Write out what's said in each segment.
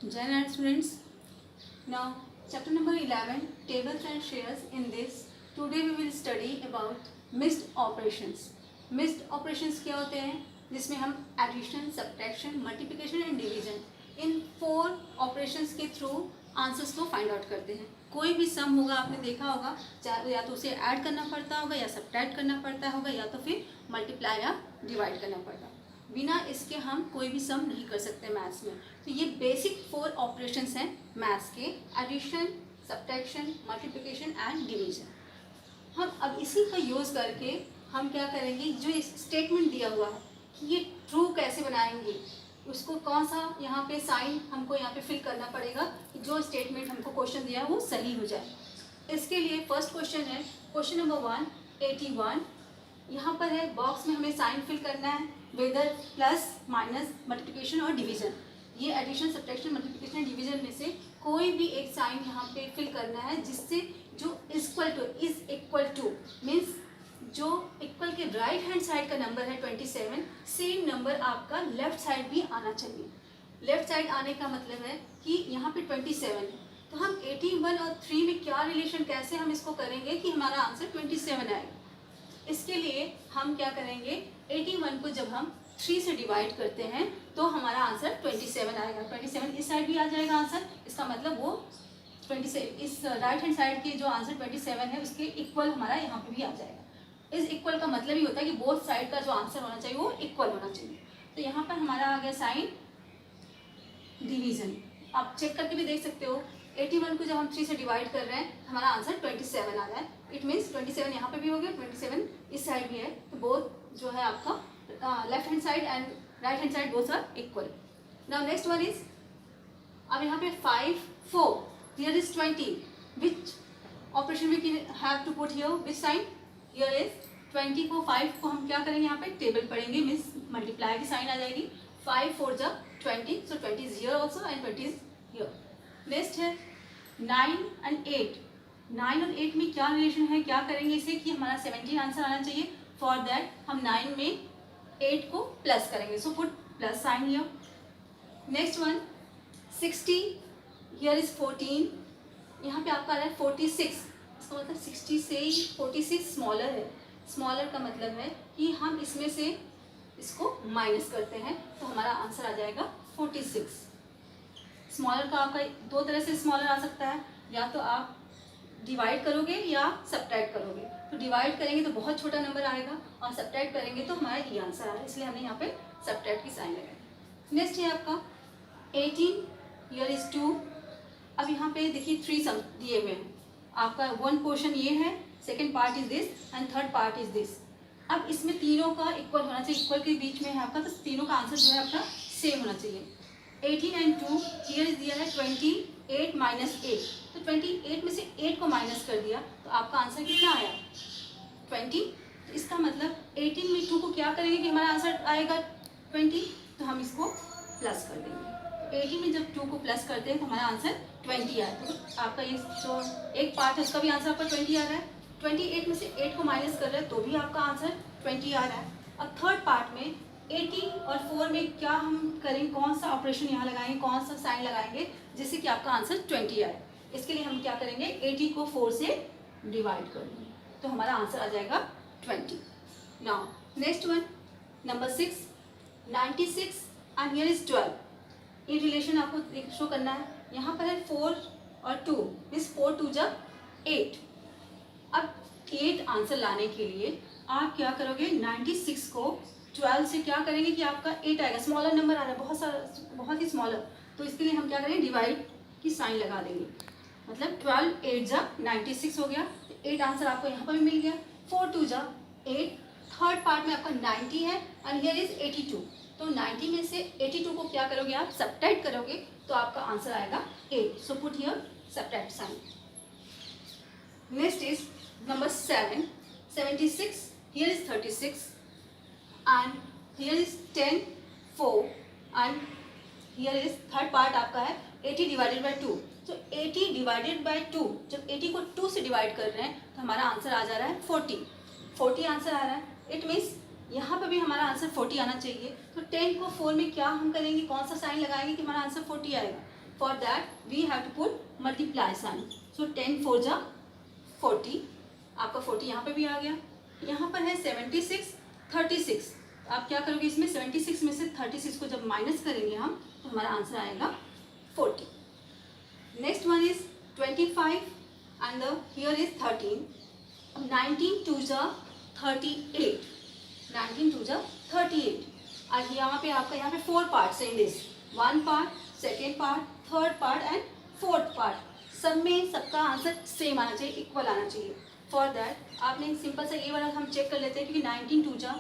Jan and students, now chapter number 11, tables and shares. In this, today we will study about mixed operations. Mixed operations क्या होते हैं? जिसमें हम addition, subtraction, multiplication and division इन 4 operations के through answers को find out करते हैं. कोई भी सम होगा, आपने देखा होगा, चाहे या तो उसे ऐड करना पड़ता होगा या सब्ट्रैक्ट करना पड़ता होगा या तो फिर मल्टीप्लाई या डिवाइड करना पड़ता. बिना इसके हम कोई भी सम नहीं कर सकते मैथ्स में. तो ये बेसिक 4 ऑपरेशंस हैं मैथ्स के, addition, subtraction, multiplication and division. हम अब इसी का यूज़ करके हम क्या करेंगे, जो स्टेटमेंट दिया हुआ है कि ये ट्रू कैसे बनाएंगे, उसको कौन सा यहाँ पे साइन हमको यहाँ पे फिल करना पड़ेगा कि जो स्टेटमेंट हमको क्वेश्चन दिया है वो सही हो जाए. इसके लिए फर्स्ट क्वेश्चन है, क्वेश्चन नंबर 1, 81. यहाँ पर है बॉक्स में हमें साइन फिल करना है, वेदर प्लस माइनस मल्टीप्लिकेशन और डिवीजन. ये एडिशन, सब्ट्रैक्शन, मल्टीप्लिकेशन डिवीजन में से कोई भी एक साइन यहाँ पे फिल करना है जिससे जो इज इक्वल टू मीन्स जो इक्वल के राइट हैंड साइड का नंबर है 27, सेम नंबर आपका लेफ्ट साइड भी आना चाहिए. लेफ्ट साइड आने का मतलब है कि यहाँ पे 27 है, तो हम 81 और 3 में क्या रिलेशन, कैसे हम इसको करेंगे कि हमारा आंसर 27 आएगा. इसके लिए हम क्या करेंगे, 81 को जब हम 3 से डिवाइड करते हैं तो हमारा आंसर 27 आएगा. 27 इस साइड भी आ जाएगा आंसर, इसका मतलब वो 27 इस राइट हैंड साइड के जो आंसर 27 है उसके इक्वल हमारा यहाँ पे भी आ जाएगा. इस इक्वल का मतलब ही होता है कि बोथ साइड का जो आंसर होना चाहिए वो इक्वल होना चाहिए. तो यहाँ पर हमारा आ गया साइन डिवीजन. आप चेक करके भी देख सकते हो, 81 को जब हम 3 से डिवाइड कर रहे हैं हमारा आंसर 27 आ रहा है. इट मीन्स 27 यहाँ पे भी हो गया, 27 इस साइड भी है, तो बोथ जो है आपका left hand side and right hand side both are equal. Now next one is, अब यहाँ पे 5, 4, here is 20. Which operation we can have to put here, which sign? Here is 20 को 5 को हम क्या करेंगे, यहाँ पे टेबल पढ़ेंगे, मीन्स मल्टीप्लाई की साइन आ जाएगी. 5 4 जा 20, सो 20 is here also and 20 is here. Next है 9 एंड 8. 9 और 8 में क्या रिलेशन है, क्या करेंगे इसे कि हमारा 17 आंसर आना चाहिए. फॉर दैट हम 9 में 8 को प्लस करेंगे, so put plus sign here. Next one 60, here is 14. यहाँ पे आपका आ रहा है 46, इसका मतलब 60 से 46 स्मॉलर है. स्मॉलर का मतलब है कि हम इसमें से इसको माइनस करते हैं तो हमारा आंसर आ जाएगा 46. स्मॉलर का आपका 2 तरह से स्मॉलर आ सकता है, या तो आप डिवाइड करोगे या सब्ट्रैक्ट करोगे. तो डिवाइड करेंगे तो बहुत छोटा नंबर आएगा और सब्ट्रैक्ट करेंगे तो हमारा ये आंसर आ रहा है, इसलिए हमने यहाँ पे सब्ट्रैक्ट की साइन लगाई. नेक्स्ट है आपका 18, हियर इज 2. अब यहाँ पे देखिए 3 सम दिए हुए हैं. आपका 1 पोर्शन ये है, second part is this and third part is this. अब इसमें तीनों का इक्वल होना चाहिए, इक्वल के बीच में है आपका, तो तीनों का आंसर जो है आपका सेम होना चाहिए. 18 एंड 2, हियर इज दिया है 28 माइनस 8. तो 28 में से 8 को माइनस कर दिया तो आपका आंसर कितना आया, 20. तो इसका मतलब 18 में 2 को क्या करेंगे कि हमारा आंसर आएगा 20, तो हम इसको प्लस कर देंगे. 18 में जब 2 को प्लस करते हैं तो हमारा आंसर 20 आया. तो आपका ये जो एक पार्ट है उसका भी आंसर आपका 20 आ रहा है. 28 में से 8 को माइनस कर रहे हैं तो भी आपका आंसर 20 आ रहा है. अब थर्ड पार्ट में 80 और 4 में क्या हम करेंगे, कौन सा ऑपरेशन यहाँ लगाएंगे, कौन सा साइन लगाएंगे जिससे कि आपका आंसर 20 आए. इसके लिए हम क्या करेंगे, 80 को 4 से डिवाइड कर देंगे तो हमारा आंसर आ जाएगा 20. Now next one number 6, 96 and here is 12. ये रिलेशन आपको शो करना है. यहाँ पर है 4 और 2, मीन्स 4 2 जा 8. अब 8 आंसर लाने के लिए आप क्या करोगे, 96 को 12 से क्या करेंगे कि आपका 8 आएगा. स्मॉलर नंबर आ रहा है, बहुत सारा, बहुत ही स्मॉलर, तो इसके लिए हम क्या करेंगे, डिवाइड की साइन लगा देंगे. मतलब 12 8 जा 96 हो गया, तो 8 आंसर आपको यहाँ पर भी मिल गया. 4 2 जा 8. थर्ड पार्ट में आपका 90 है एंड हियर इज 82. तो 90 में से 82 को क्या करोगे, आप सब्ट्रैक्ट करोगे तो आपका आंसर आएगा 8. So put here subtract sign. Next is number 7, 76, here is 36 and here is 10, 4 and here is third part आपका है 80 डिवाइडेड बाई 2. तो 80 डिवाइडेड बाई 2, जब 80 को 2 से डिवाइड कर रहे हैं तो हमारा आंसर आ जा रहा है 40 आंसर आ रहा है. इट मीन्स यहाँ पर भी हमारा आंसर 40 आना चाहिए. तो 10 को 4 में क्या हम करेंगे, कौन सा साइन लगाएंगे कि हमारा आंसर 40 आएगा. For that we have to put multiply sign. So 10 4 जा 40, आपका 40 यहाँ पे भी आ गया. यहाँ पर है 76 36. आप क्या करोगे इसमें 76 में से 36 को जब माइनस करेंगे हम तो हमारा आंसर आएगा 40. Next one is 25 and here is 13. 19 2 जा 38. 19 2 जा 38. और यहाँ पे आपका यहाँ पे 4 पार्ट्स हैं in this. 1 part, second part, third part and fourth part. सब में सबका आंसर सेम आना चाहिए, इक्वल आना चाहिए. फॉर दैट आपने सिंपल सा ये वाला हम चेक कर लेते हैं क्योंकि 19 2 जा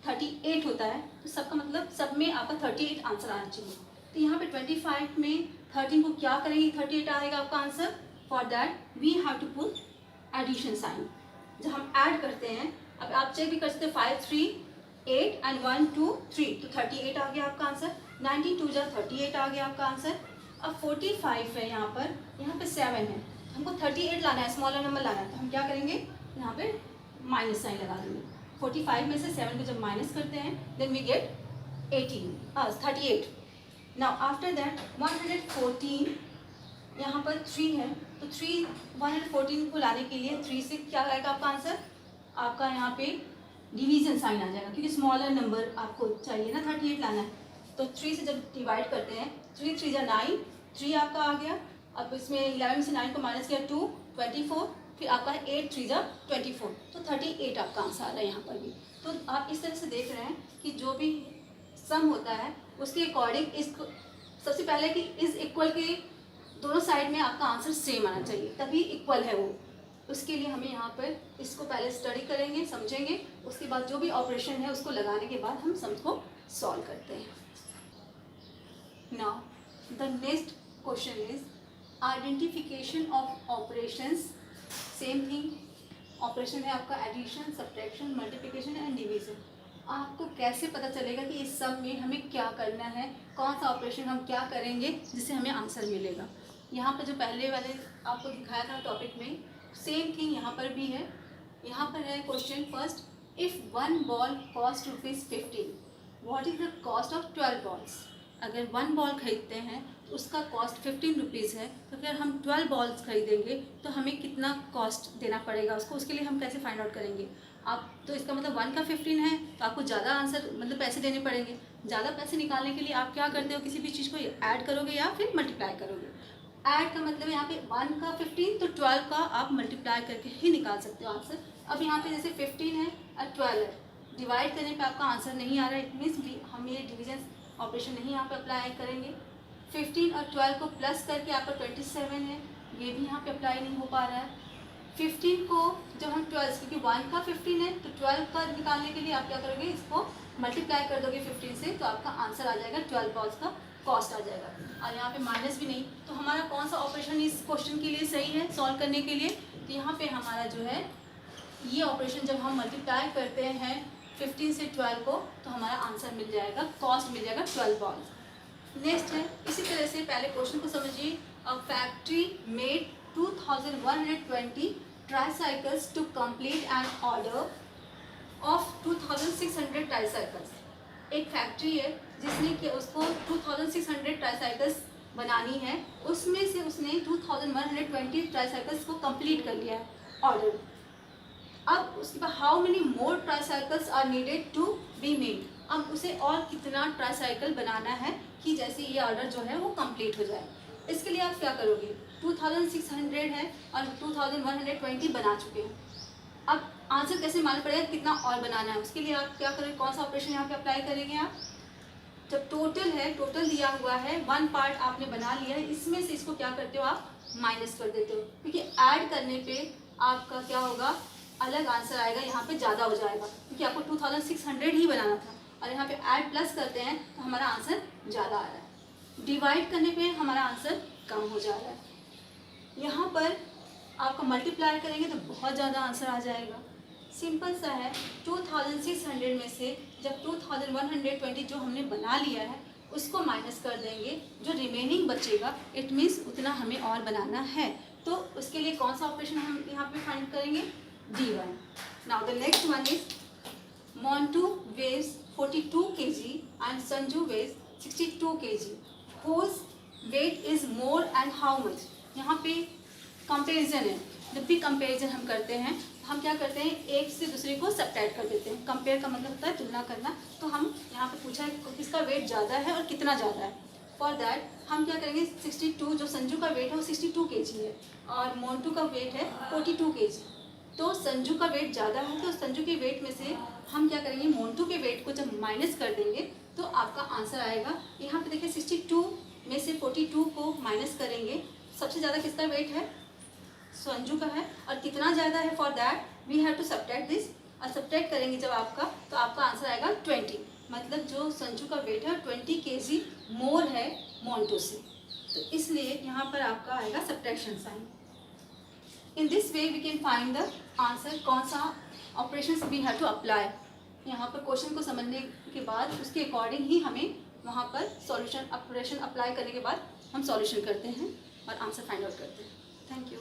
38 होता है तो सबका मतलब सब में आपका 38 आंसर आना चाहिए. तो यहाँ पे 25 में 13 को क्या करेंगे 38 आएगा आपका answer. For that we have to put addition sign. जब हम ऐड करते हैं, अब आप चेक भी कर सकते हैं 5 3 8 एंड 1 2 3 तो 38 आ गया आपका आंसर. 19 2 जा 38 आ गया आपका आंसर. अब 45 है यहाँ पे 7 है, हमको 38 लाना है, स्मॉलर नंबर लाना है. तो हम क्या करेंगे यहाँ पे माइनस साइन लगा देंगे. 45 में से 7 को जब माइनस करते हैं then we get 38. Now after that 114 यहाँ पर 3 है तो 114 को लाने के लिए 3 से क्या आएगा आपका आंसर. आपका यहाँ पे डिवीजन साइन आ जाएगा क्योंकि स्मॉलर नंबर आपको चाहिए ना 38 लाना है. तो 3 से जब डिवाइड करते हैं 3 3 जा 9, 3 आपका आ गया. अब इसमें 11 में से 9 को माइनस किया 2 24, फिर आपका 8 3 जा 24 तो 38 आपका आंसर आ रहा है यहाँ पर भी. तो आप इस तरह से देख रहे हैं कि जो भी सम होता है उसके अकॉर्डिंग इसको सबसे पहले कि इज इक्वल के दोनों साइड में आपका आंसर सेम आना चाहिए तभी इक्वल है वो. उसके लिए हमें यहाँ पर इसको पहले स्टडी करेंगे, समझेंगे, उसके बाद जो भी ऑपरेशन है उसको लगाने के बाद हम सम को सॉल्व करते हैं. Now the next question is identification of operations. Same thing, operation है आपका addition, subtraction, multiplication and division. आपको कैसे पता चलेगा कि इस सब में हमें क्या करना है, कौन सा ऑपरेशन हम क्या करेंगे जिससे हमें आंसर मिलेगा. यहाँ पर जो पहले वाले आपको दिखाया था टॉपिक में सेम थिंग यहाँ पर भी है. यहाँ पर है question first, if 1 ball cost ₹15 what is the cost of 12 balls. अगर 1 बॉल खरीदते हैं तो उसका कॉस्ट 15 रुपीज़ है, तो अगर हम 12 बॉल्स खरीदेंगे तो हमें कितना कॉस्ट देना पड़ेगा उसको. उसके लिए हम कैसे फाइंड आउट करेंगे. आप तो इसका मतलब 1 का 15 है तो आपको ज़्यादा आंसर मतलब पैसे देने पड़ेंगे. ज़्यादा पैसे निकालने के लिए आप क्या करते हो, किसी भी चीज़ को ऐड करोगे या फिर मल्टीप्लाई करोगे. ऐड का मतलब यहाँ पे 1 का 15 तो 12 का आप मल्टीप्लाई करके ही निकाल सकते हो आंसर. अब यहाँ पे जैसे 15 है और 12 है, डिवाइड करने पे आपका आंसर नहीं आ रहा है, इट मीन्स हम ये डिवीजन ऑपरेशन नहीं यहाँ पे अप्लाई करेंगे. 15 और 12 को प्लस करके आपका 27 है, ये भी यहाँ पे अप्लाई नहीं हो पा रहा है. 15 को जब हम 12 क्योंकि 1 का 15 है तो 12 का निकालने के लिए आप क्या करोगे, इसको मल्टीप्लाई कर दोगे 15 से तो आपका आंसर आ जाएगा 12 बॉल्स का कॉस्ट आ जाएगा. और यहाँ पे माइनस भी नहीं. तो हमारा कौन सा ऑपरेशन इस क्वेश्चन के लिए सही है सॉल्व करने के लिए. तो यहाँ पे हमारा जो है ये ऑपरेशन जब हम मल्टीप्लाई करते हैं 15 से 12 को तो हमारा आंसर मिल जाएगा, कॉस्ट मिल जाएगा 12 बॉल्स. नेक्स्ट है इसी तरह से पहले क्वेश्चन को समझिए. A factory made 2120 tricycles to complete an order of 2600 tricycles. एक फैक्ट्री है जिसने कि उसको 2600 ट्राईसाइकिल्स बनानी है, उसमें से उसने 2120 ट्राईसाइकिल्स को कंप्लीट कर लिया है ऑर्डर. अब उसके बाद how many more tricycles are needed to be made. अब उसे और कितना ट्राईसाइकिल बनाना है कि जैसे ये ऑर्डर जो है वो कंप्लीट हो जाए. इसके लिए आप क्या करोगे, 2600 है और 2120 बना चुके हैं. अब आंसर कैसे मालूम पड़ेगा कितना और बनाना है. उसके लिए आप क्या करोगे, कौन सा ऑपरेशन यहाँ पे अप्लाई करेंगे. आप जब टोटल है, टोटल दिया हुआ है, 1 पार्ट आपने बना लिया है, इसमें से इसको क्या करते हो आप माइनस कर देते हो क्योंकि ऐड करने पे आपका क्या होगा, अलग आंसर आएगा, यहाँ पे ज़्यादा हो जाएगा क्योंकि आपको 2600 ही बनाना था और यहाँ पे ऐड प्लस करते हैं तो हमारा आंसर ज़्यादा आ रहा है. डिवाइड करने पे हमारा आंसर कम हो जा रहा है. यहाँ पर आपका मल्टीप्लाई करेंगे तो बहुत ज़्यादा आंसर आ जाएगा. सिंपल सा है, 2600 में से जब 2120 जो हमने बना लिया है उसको माइनस कर देंगे, जो रिमेनिंग बचेगा इट मीन्स उतना हमें और बनाना है. तो उसके लिए कौन सा ऑपरेशन हम यहाँ पे फाइंड करेंगे, D1. Now the next one is Montu weighs 42 kg and Sanju weighs 62 kg, whose weight is more and how much. यहाँ पे कंपेरिजन है, जब भी कंपेरिजन हम करते हैं हम क्या करते हैं, एक से दूसरे को सब्ट्रैक्ट कर देते हैं। कंपेयर का मतलब होता है तुलना करना। तो हम यहाँ पे पूछा है किसका वेट ज़्यादा है और कितना ज़्यादा है। फॉर दैट हम क्या करेंगे, 62 जो संजू का वेट है वो 62 kg है और मोन्टू का वेट है 42 kg। तो संजू का वेट ज़्यादा है तो संजू के वेट में से हम क्या करेंगे, मोन्टू के वेट को जब माइनस कर देंगे तो आपका आंसर आएगा। यहाँ पे देखिए 62 में से 42 को माइनस करेंगे, सबसे ज़्यादा किसका वेट है, संजू का है। और कितना ज़्यादा है, for that we have to subtract this. और सब्ट्रैक्ट करेंगे जब आपका, तो आपका आंसर आएगा 20। मतलब जो संजू का वेट है 20 kg मोर है मोन्टू से, तो इसलिए यहाँ पर आपका आएगा subtraction sign. In this way we can find the answer, कौन सा operation we have to apply. यहाँ पर क्वेश्चन को समझने के बाद उसके अकॉर्डिंग ही हमें वहाँ पर सॉल्यूशन ऑपरेशन अप्लाई करने के बाद हम सॉल्यूशन करते हैं और आंसर फाइंड आउट करते हैं। Thank you.